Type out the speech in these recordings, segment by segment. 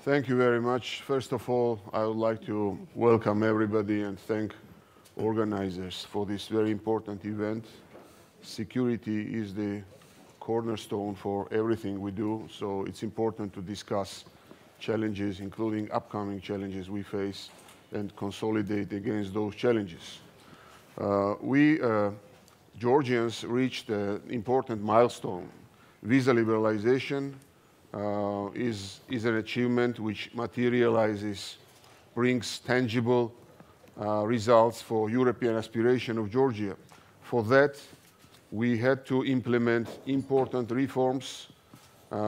Thank you very much. First of all, I would like to welcome everybody and thank organizers for this very important event. Security is the cornerstone for everything we do, so it's important to discuss challenges, including upcoming challenges we face, and consolidate against those challenges. We Georgians reached an important milestone. Visa liberalization is an achievement which materializes, brings tangible results for European aspiration of Georgia. For that, we had to implement important reforms,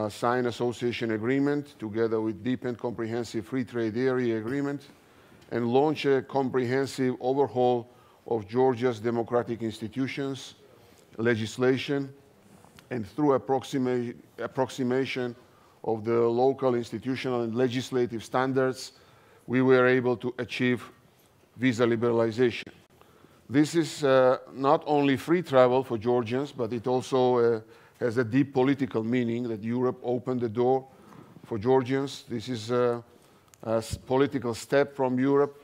sign association agreement together with deep and comprehensive free trade area agreement, and launch a comprehensive overhaul of Georgia's democratic institutions, legislation, and through approximation of the local institutional and legislative standards, we were able to achieve visa liberalization. This is not only free travel for Georgians, but it also has a deep political meaning that Europe opened the door for Georgians. This is a political step from Europe,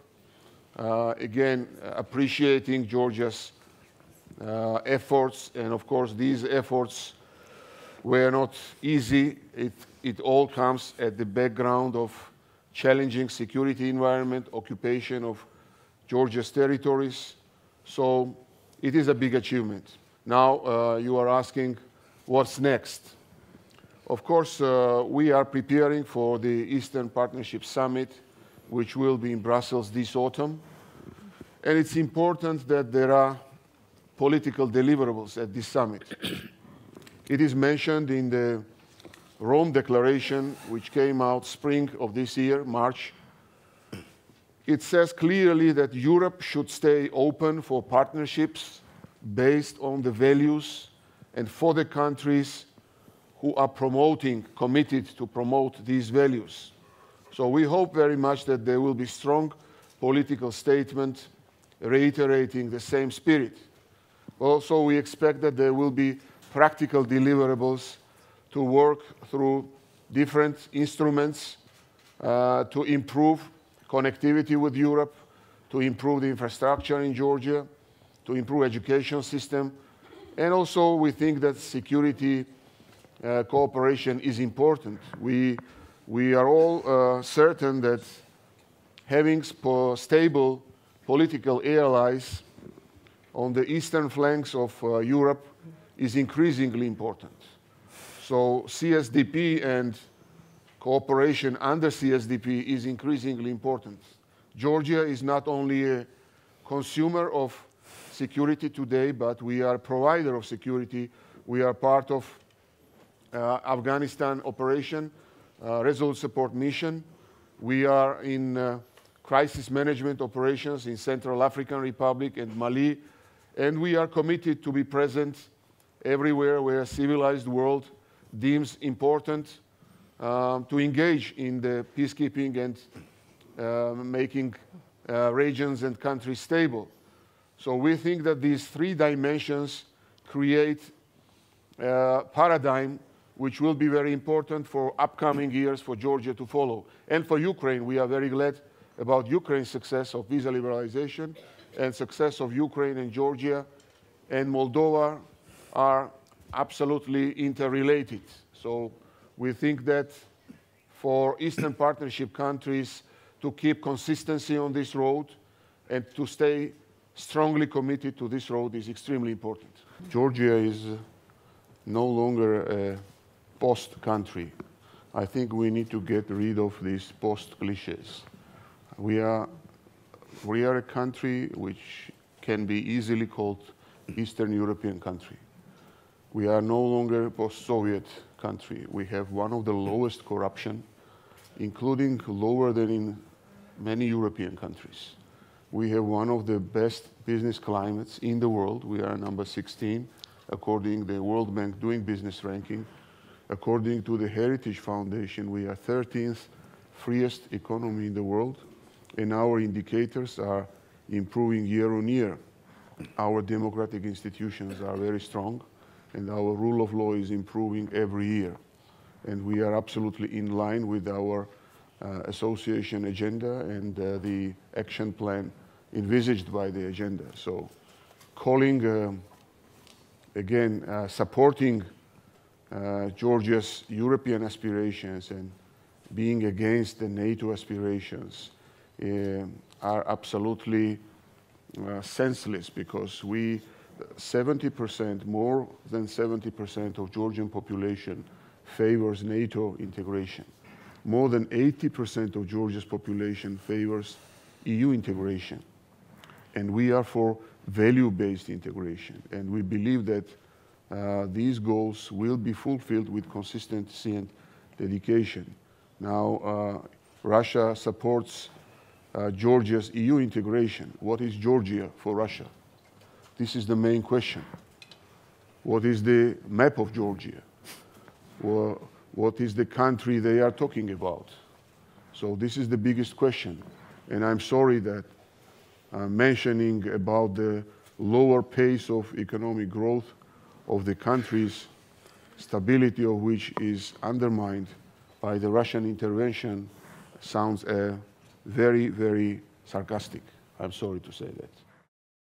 again, appreciating Georgia's efforts, and of course these efforts were not easy. It all comes at the background of challenging security environment, occupation of Georgia's territories. So it is a big achievement. Now you are asking what's next. Of course, we are preparing for the Eastern Partnership Summit, which will be in Brussels this autumn. And it's important that there are political deliverables at this summit. It is mentioned in the Rome Declaration, which came out spring of this year, March. It says clearly that Europe should stay open for partnerships based on the values and for the countries who are committed to promote these values. So we hope very much that there will be strong political statement reiterating the same spirit. Also, we expect that there will be practical deliverables to work through different instruments to improve connectivity with Europe, to improve the infrastructure in Georgia, to improve education system. And also we think that security cooperation is important. We are all certain that having stable political allies on the eastern flanks of Europe is increasingly important. So CSDP and cooperation under CSDP is increasingly important. Georgia is not only a consumer of security today, but we are a provider of security. We are part of Afghanistan operation, Resolute Support Mission. We are in crisis management operations in Central African Republic and Mali, and we are committed to be present everywhere where a civilized world deems important to engage in the peacekeeping and making regions and countries stable. So we think that these three dimensions create a paradigm which will be very important for upcoming years for Georgia to follow. And for Ukraine, we are very glad about Ukraine's success of visa liberalization and success of Ukraine and Georgia and Moldova are absolutely interrelated. So we think that for Eastern Partnership countries to keep consistency on this road and to stay strongly committed to this road is extremely important. Georgia is no longer a post country. I think we need to get rid of these post cliches. We are a country which can be easily called Eastern European country. We are no longer a post-Soviet country. We have one of the lowest corruption, including lower than in many European countries. We have one of the best business climates in the world. We are number 16, according to the World Bank Doing Business ranking. According to the Heritage Foundation, we are 13th freest economy in the world, and our indicators are improving year on year. Our democratic institutions are very strong, and our rule of law is improving every year. And we are absolutely in line with our association agenda and the action plan envisaged by the agenda. So calling, again, supporting Georgia's European aspirations and being against the NATO aspirations are absolutely senseless, because 70%, more than 70% of Georgian population favors NATO integration. More than 80% of Georgia's population favors EU integration. And we are for value-based integration. And we believe that these goals will be fulfilled with consistency and dedication. Now, Russia supports Georgia's EU integration. What is Georgia for Russia? This is the main question. What is the map of Georgia? What is the country they are talking about? So this is the biggest question. And I'm sorry that mentioning about the lower pace of economic growth of the countries, stability of which is undermined by the Russian intervention, sounds very, very sarcastic. I'm sorry to say that.